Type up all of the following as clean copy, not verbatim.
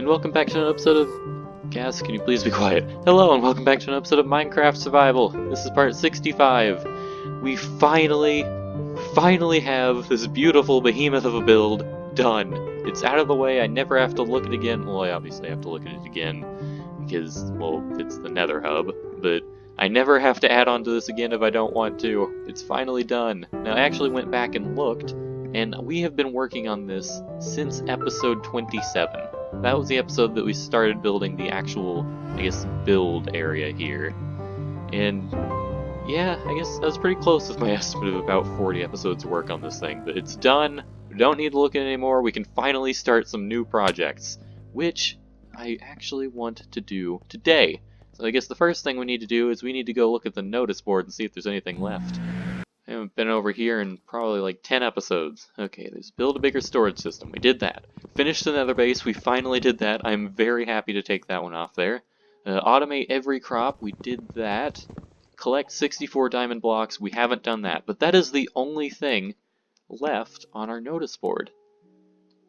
and welcome back to an episode of... Gas, can you please be quiet? Hello, and welcome back to an episode of Minecraft Survival. This is part 65. We finally have this beautiful behemoth of a build done. It's out of the way, I never have to look at it again. Well, I obviously have to look at it again, because, well, it's the Nether Hub, but I never have to add on to this again if I don't want to. It's finally done. Now, I actually went back and looked, and we have been working on this since episode 27. That was the episode that we started building the actual, I guess, build area here. And yeah, I guess I was pretty close with my estimate of about 40 episodes of work on this thing, but it's done. We don't need to look at it anymore. We can finally start some new projects, which I actually want to do today. So I guess the first thing we need to do is we need to go look at the notice board and see if there's anything left. I haven't been over here in probably like 10 episodes. Okay, there's build a bigger storage system. We did that. Finish the nether base. We finally did that. I'm very happy to take that one off there. Automate every crop. We did that. Collect 64 diamond blocks. We haven't done that. But that is the only thing left on our notice board.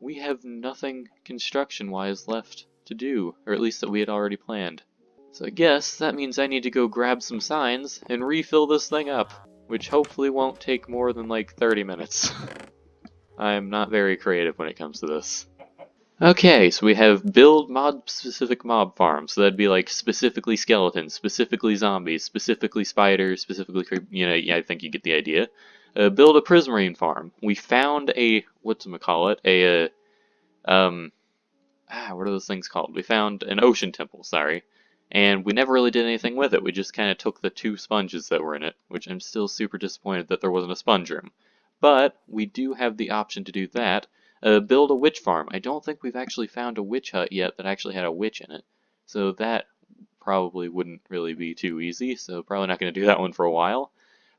We have nothing construction-wise left to do, or at least that we had already planned. So I guess that means I need to go grab some signs and refill this thing up, which hopefully won't take more than like 30 minutes. I'm not very creative when it comes to this. Okay, so we have build mod-specific mob farms, so that'd be like specifically skeletons, specifically zombies, specifically spiders, specifically yeah, I think you get the idea. Build a prismarine farm. We found a, whatchamacallit, what are those things called? We found an ocean temple, sorry. And we never really did anything with it. We just kind of took the 2 sponges that were in it, which I'm still super disappointed that there wasn't a sponge room. But we do have the option to do that. Build a witch farm. I don't think we've actually found a witch hut yet that actually had a witch in it. So that probably wouldn't really be too easy, so probably not going to do that one for a while.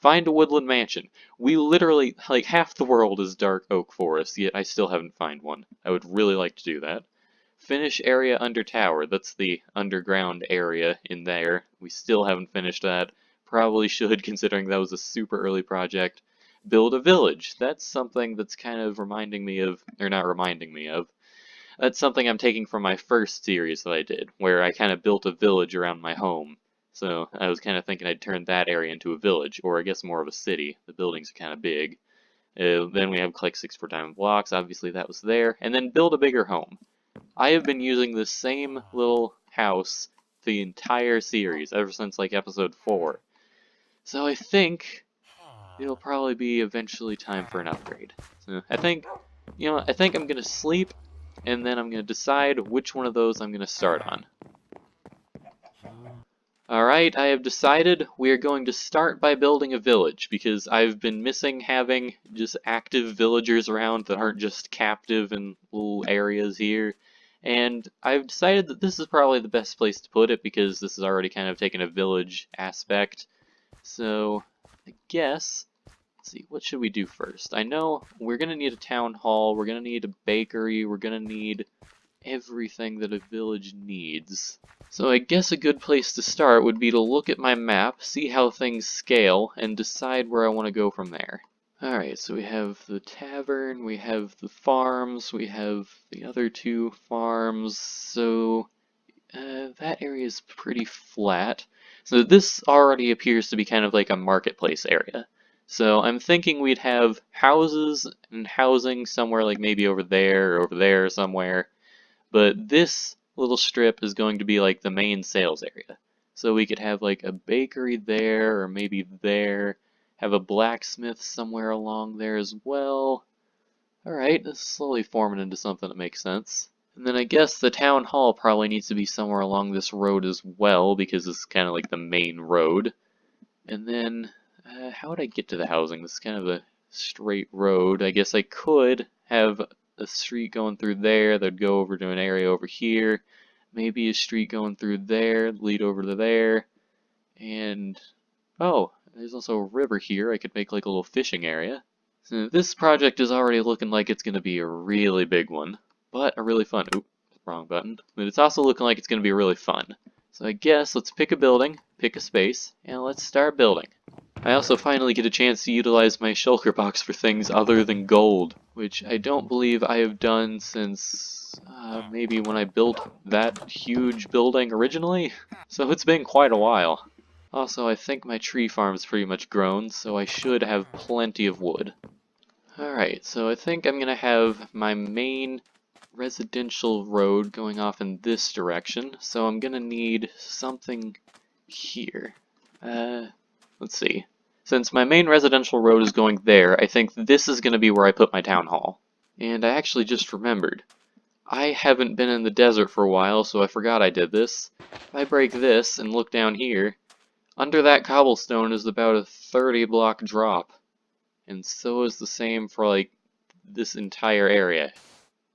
Find a woodland mansion. We literally, like, half the world is dark oak forest, yet I still haven't found one. I would really like to do that. Finish area under tower. That's the underground area in there. We still haven't finished that. Probably should, considering that was a super early project. Build a village. That's something that's kind of reminding me of, or not reminding me of. That's something I'm taking from my first series that I did, where I kind of built a village around my home. So I was kind of thinking I'd turn that area into a village, or I guess more of a city. The buildings are kind of big. Then we have collect 6 for diamond blocks. Obviously that was there. And then build a bigger home. I have been using the same little house the entire series, ever since like episode 4. So I think it'll probably be eventually time for an upgrade. So I think I'm gonna sleep, and then I'm gonna decide which one of those I'm gonna start on. Alright, I have decided we are going to start by building a village, because I've been missing having just active villagers around that aren't just captive in little areas here. And I've decided that this is probably the best place to put it, because this is already kind of taken a village aspect. So, I guess, let's see, what should we do first? I know we're going to need a town hall, we're going to need a bakery, we're going to need everything that a village needs. So I guess a good place to start would be to look at my map, see how things scale, and decide where I want to go from there. Alright, so we have the tavern, we have the farms, we have the other 2 farms, so that area is pretty flat. So this already appears to be kind of like a marketplace area. So I'm thinking we'd have houses and housing somewhere like maybe over there somewhere. But this little strip is going to be like the main sales area. So we could have like a bakery there, or maybe there. Have a blacksmith somewhere along there as well. Alright, this is slowly forming into something that makes sense. And then I guess the town hall probably needs to be somewhere along this road as well, because it's kind of like the main road. And then, how would I get to the housing? This is kind of a straight road. I guess I could have a street going through there that'd go over to an area over here. Maybe a street going through there, lead over to there. And, oh, there's also a river here. I could make like a little fishing area. So this project is already looking like it's going to be a really big one, but a really fun. Oop, wrong button. But it's also looking like it's going to be really fun. So I guess let's pick a building, pick a space, and let's start building. I also finally get a chance to utilize my shulker box for things other than gold, which I don't believe I have done since maybe when I built that huge building originally. So it's been quite a while. Also, I think my tree farm's pretty much grown, so I should have plenty of wood. Alright, so I think I'm gonna have my main residential road going off in this direction, so I'm gonna need something here. Let's see. Since my main residential road is going there, I think this is gonna be where I put my town hall. And I actually just remembered. I haven't been in the desert for a while, so I forgot I did this. If I break this and look down here, under that cobblestone is about a 30 block drop. And so is the same for like this entire area.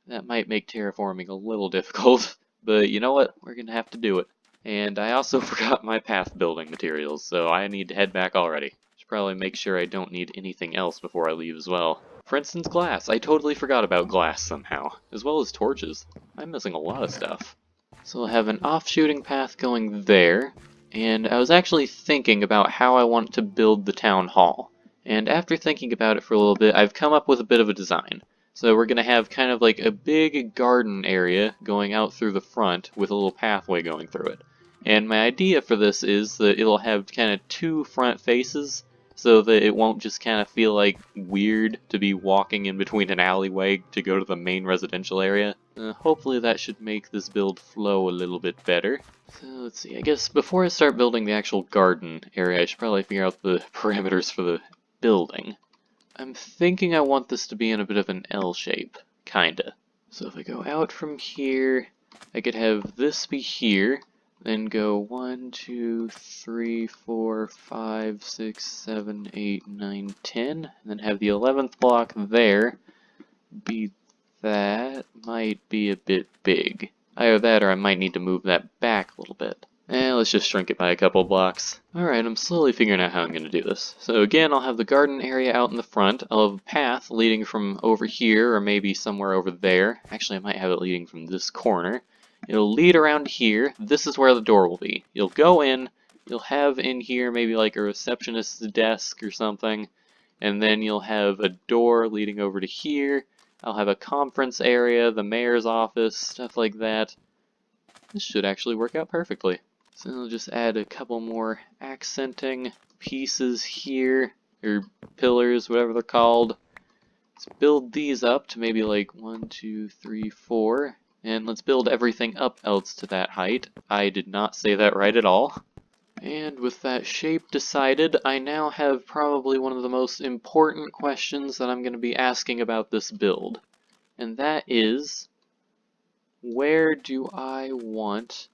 That might make terraforming a little difficult, but you know what? We're gonna have to do it. And I also forgot my path building materials, so I need to head back already. Should probably make sure I don't need anything else before I leave as well. For instance, glass. I totally forgot about glass somehow, as well as torches. I'm missing a lot of stuff. So we'll have an off-shooting path going there, and I was actually thinking about how I want to build the town hall. And after thinking about it for a little bit, I've come up with a bit of a design. So we're going to have kind of like a big garden area going out through the front with a little pathway going through it. And my idea for this is that it'll have kind of two front faces so that it won't just kind of feel like weird to be walking in between an alleyway to go to the main residential area. Hopefully that should make this build flow a little bit better. So let's see, I guess before I start building the actual garden area, I should probably figure out the parameters for the building. I'm thinking I want this to be in a bit of an L shape, kinda. So if I go out from here, I could have this be here, then go 1, 2, 3, 4, 5, 6, 7, 8, 9, 10, and then have the 11th block there be that. Might be a bit big. Either that or I might need to move that back a little bit. Let's just shrink it by a couple blocks. Alright, I'm slowly figuring out how I'm going to do this. So again, I'll have the garden area out in the front. I'll have a path leading from over here, or maybe somewhere over there. Actually, I might have it leading from this corner. It'll lead around here. This is where the door will be. You'll go in, you'll have in here maybe like a receptionist's desk or something, and then you'll have a door leading over to here. I'll have a conference area, the mayor's office, stuff like that. This should actually work out perfectly. So I'll just add a couple more accenting pieces here, or pillars, whatever they're called. Let's build these up to maybe like 1, 2, 3, 4, and let's build everything up else to that height. I did not say that right at all. And with that shape decided, I now have probably one of the most important questions that I'm going to be asking about this build. And that is, where do I want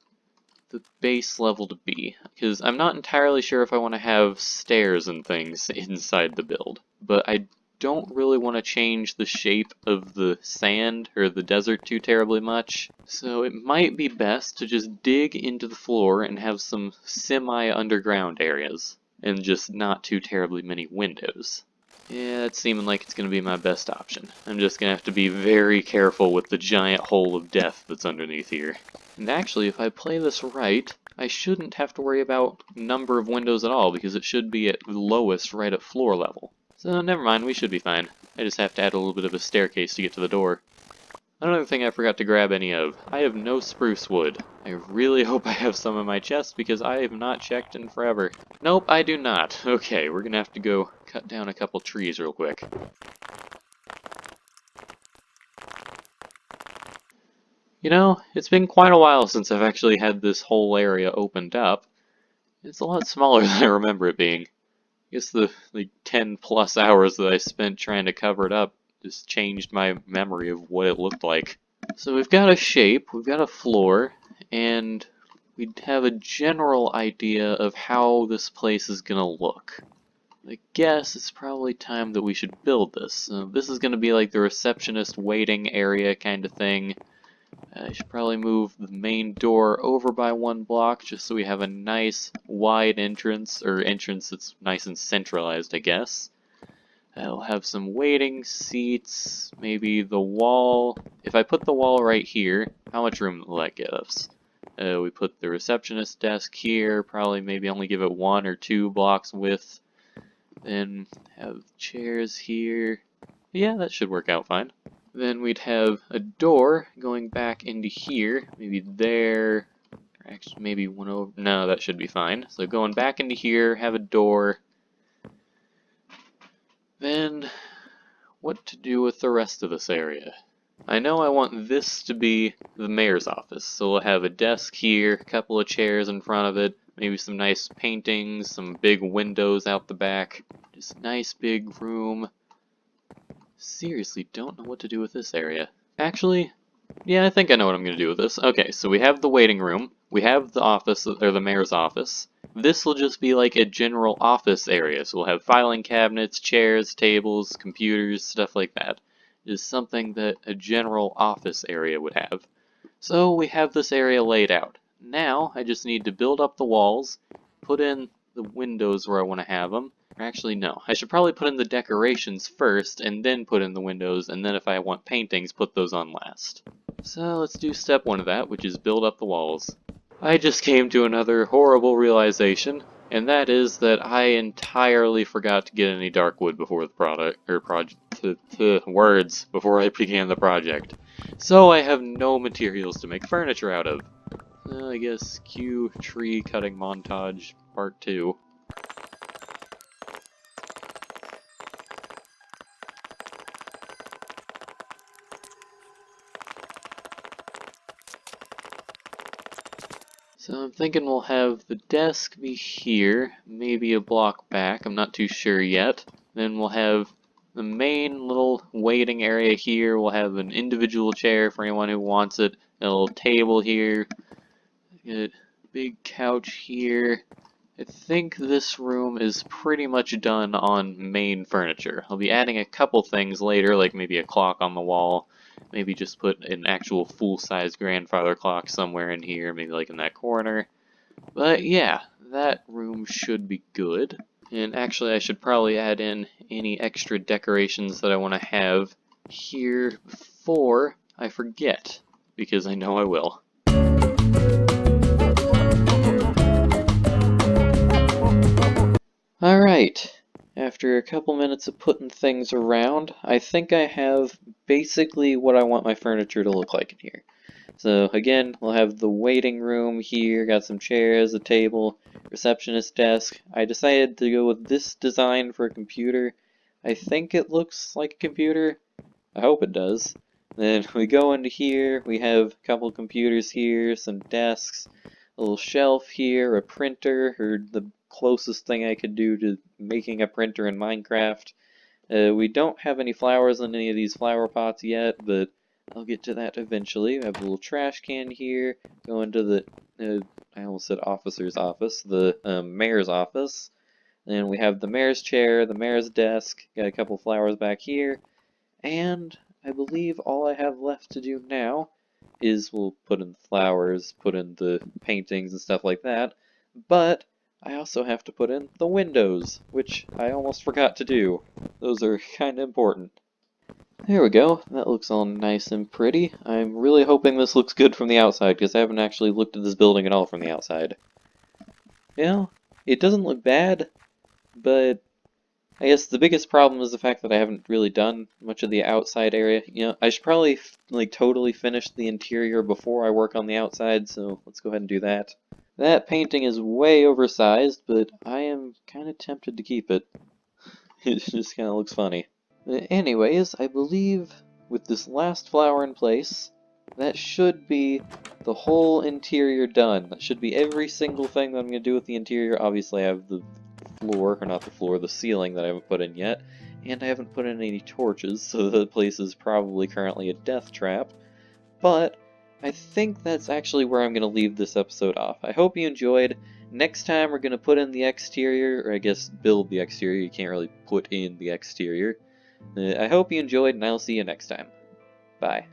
the base level to be? Because I'm not entirely sure if I want to have stairs and things inside the build, but I don't really want to change the shape of the sand or the desert too terribly much, so it might be best to just dig into the floor and have some semi-underground areas, and just not too terribly many windows. Yeah, it's seeming like it's going to be my best option. I'm just going to have to be very careful with the giant hole of death that's underneath here. And actually, if I play this right, I shouldn't have to worry about number of windows at all, because it should be at lowest right at floor level. So never mind, we should be fine. I just have to add a little bit of a staircase to get to the door. Another thing I forgot to grab any of. I have no spruce wood. I really hope I have some in my chest because I have not checked in forever. Nope, I do not. Okay, we're gonna have to go cut down a couple trees real quick. You know, it's been quite a while since I've actually had this whole area opened up. It's a lot smaller than I remember it being. I guess the like 10 plus hours that I spent trying to cover it up just changed my memory of what it looked like. So we've got a shape, we've got a floor, and we have a general idea of how this place is gonna look. I guess it's probably time that we should build this. This is gonna be like the receptionist waiting area kind of thing. I should probably move the main door over by 1 block just so we have a nice wide entrance, or entrance that's nice and centralized, I guess. I'll have some waiting seats, maybe the wall. If I put the wall right here, how much room will that give us? We put the receptionist desk here, probably maybe only give it 1 or 2 blocks width. Then have chairs here. Yeah, that should work out fine. Then we'd have a door going back into here, maybe there, or actually maybe one over. No, that should be fine. So going back into here, have a door. Then what to do with the rest of this area? I know I want this to be the mayor's office, so we'll have a desk here, a couple of chairs in front of it, maybe some nice paintings, some big windows out the back. Just a nice big room. Seriously, don't know what to do with this area. Actually, yeah, I think I know what I'm going to do with this. Okay, so we have the waiting room, we have the office, or the mayor's office. This will just be like a general office area, so we'll have filing cabinets, chairs, tables, computers, stuff like that. Just something that a general office area would have. So we have this area laid out. Now, I just need to build up the walls, put in the windows where I want to have them. Actually, no. I should probably put in the decorations first, and then put in the windows, and then if I want paintings, put those on last. So let's do step one of that, which is build up the walls. I just came to another horrible realization, and that is that I entirely forgot to get any dark wood before the words before I began the project. So I have no materials to make furniture out of. I guess cue tree cutting montage part 2. So I'm thinking we'll have the desk be here, maybe a block back, I'm not too sure yet. Then we'll have the main little waiting area here, we'll have an individual chair for anyone who wants it, a little table here, a big couch here. I think this room is pretty much done on main furniture. I'll be adding a couple things later, like maybe a clock on the wall. Maybe just put an actual full-size grandfather clock somewhere in here, maybe like in that corner. But yeah, that room should be good. And actually I should probably add in any extra decorations that I want to have here before I forget, because I know I will. Alright, after a couple minutes of putting things around, I think I have basically what I want my furniture to look like in here. So again, we'll have the waiting room here, got some chairs, a table, receptionist desk. I decided to go with this design for a computer. I think it looks like a computer. I hope it does. Then we go into here, we have a couple computers here, some desks, a little shelf here, a printer, or the closest thing I could do to making a printer in Minecraft. We don't have any flowers in any of these flower pots yet, but I'll get to that eventually. We have a little trash can here, go into the, I almost said officer's office, the mayor's office. Then we have the mayor's chair, the mayor's desk, got a couple flowers back here, and I believe all I have left to do now is we'll put in the flowers, put in the paintings and stuff like that, but I also have to put in the windows, which I almost forgot to do. Those are kind of important. There we go, that looks all nice and pretty. I'm really hoping this looks good from the outside, because I haven't actually looked at this building at all from the outside. You know, it doesn't look bad, but I guess the biggest problem is the fact that I haven't really done much of the outside area. You know, I should probably totally finish the interior before I work on the outside, so let's go ahead and do that. That painting is way oversized, but I am kind of tempted to keep it. It just kind of looks funny. Anyways, I believe with this last flower in place, that should be the whole interior done. That should be every single thing that I'm going to do with the interior. Obviously I have the floor, or not the floor, the ceiling that I haven't put in yet, and I haven't put in any torches, so the place is probably currently a death trap, but I think that's actually where I'm going to leave this episode off. I hope you enjoyed. Next time we're going to put in the exterior, or I guess build the exterior. You can't really put in the exterior. I hope you enjoyed, and I'll see you next time. Bye.